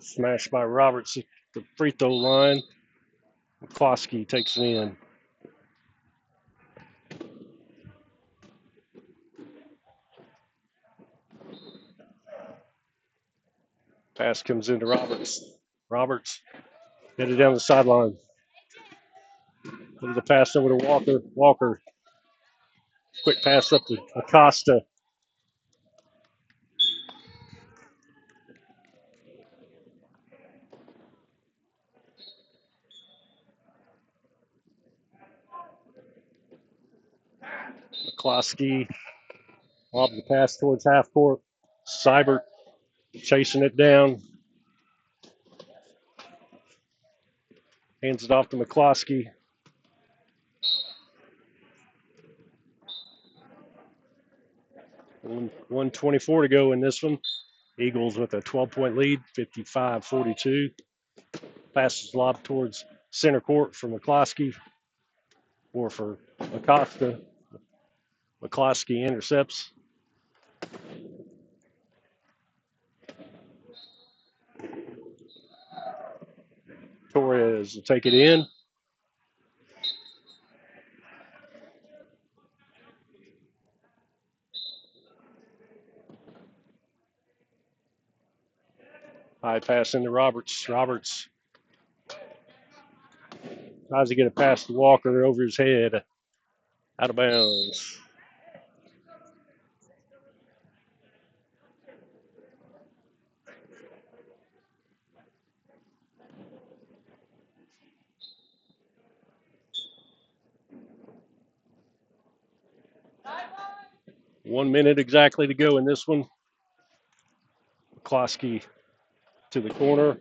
Smashed by Roberts at the free throw line. McCloskey takes it in. Pass comes into Roberts. Roberts headed down the sideline. Over the pass over to Walker. Walker. Quick pass up to Acosta. McCloskey. Lob the pass towards half court. Seibert chasing it down. Hands it off to McCloskey. One 1:24 to go in this one. Eagles with a 12-point lead, 55-42. Passes lob towards center court for McCloskey or for Acosta. McCloskey intercepts. Torres will take it in. High pass into Roberts. Roberts tries to get it past Walker over his head. Out of bounds. One minute exactly to go in this one. McCloskey to the corner.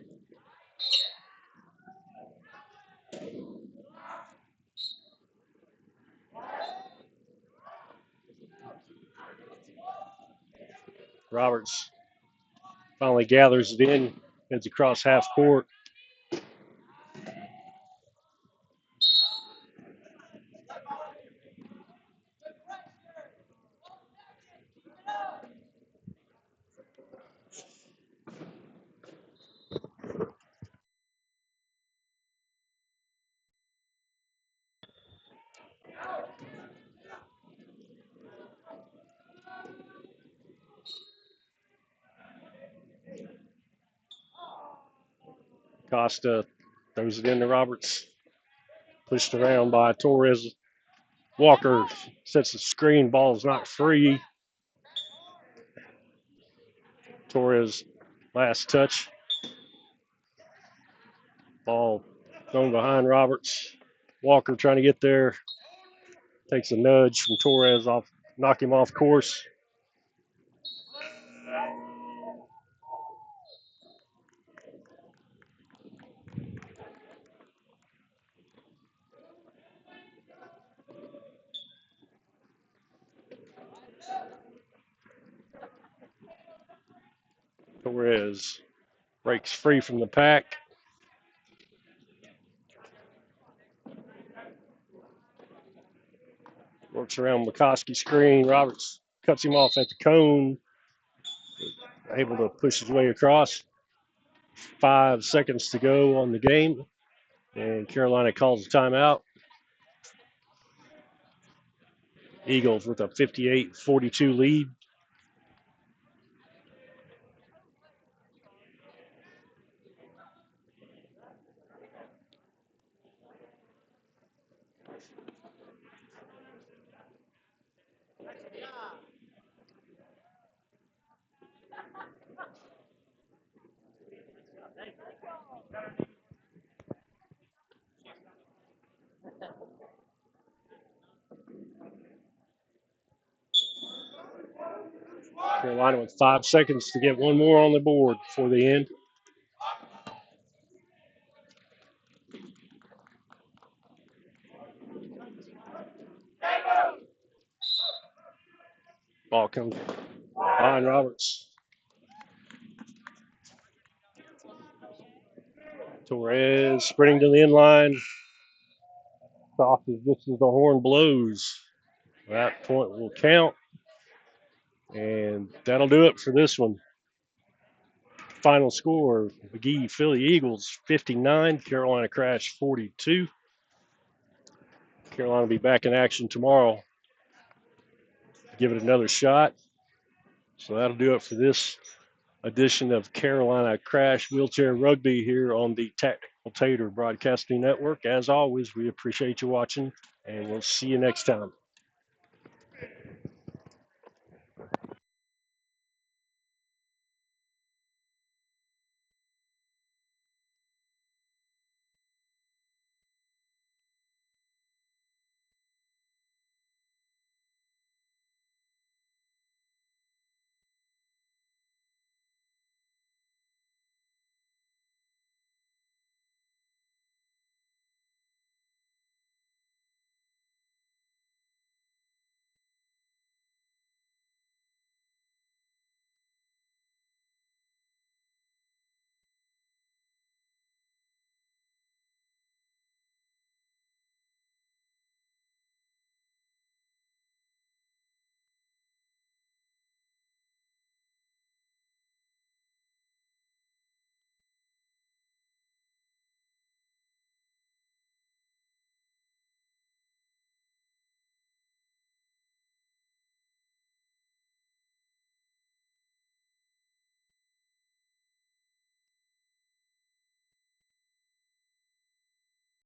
Roberts finally gathers it in, heads across half court. Costa throws it into Roberts. Pushed around by Torres. Walker sets the screen. Ball's not free. Torres last touch. Ball thrown behind Roberts. Walker trying to get there. Takes a nudge from Torres off, knock him off course. Torres breaks free from the pack. Works around McCoskey's screen. Roberts cuts him off at the cone. Able to push his way across. 5 seconds to go on the game. And Carolina calls a timeout. Eagles with a 58-42 lead. Carolina with 5 seconds to get one more on the board before the end. Ball comes behind Roberts. Torres sprinting to the end line. Soft as this as the horn blows. That point will count. And that'll do it for this one. Final score, McGee Philly Eagles 59, Carolina Crash 42. Carolina will be back in action tomorrow. Give it another shot. So that'll do it for this edition of Carolina Crash Wheelchair Rugby here on the Tactical Tater Broadcasting Network. As always, we appreciate you watching, and we'll see you next time.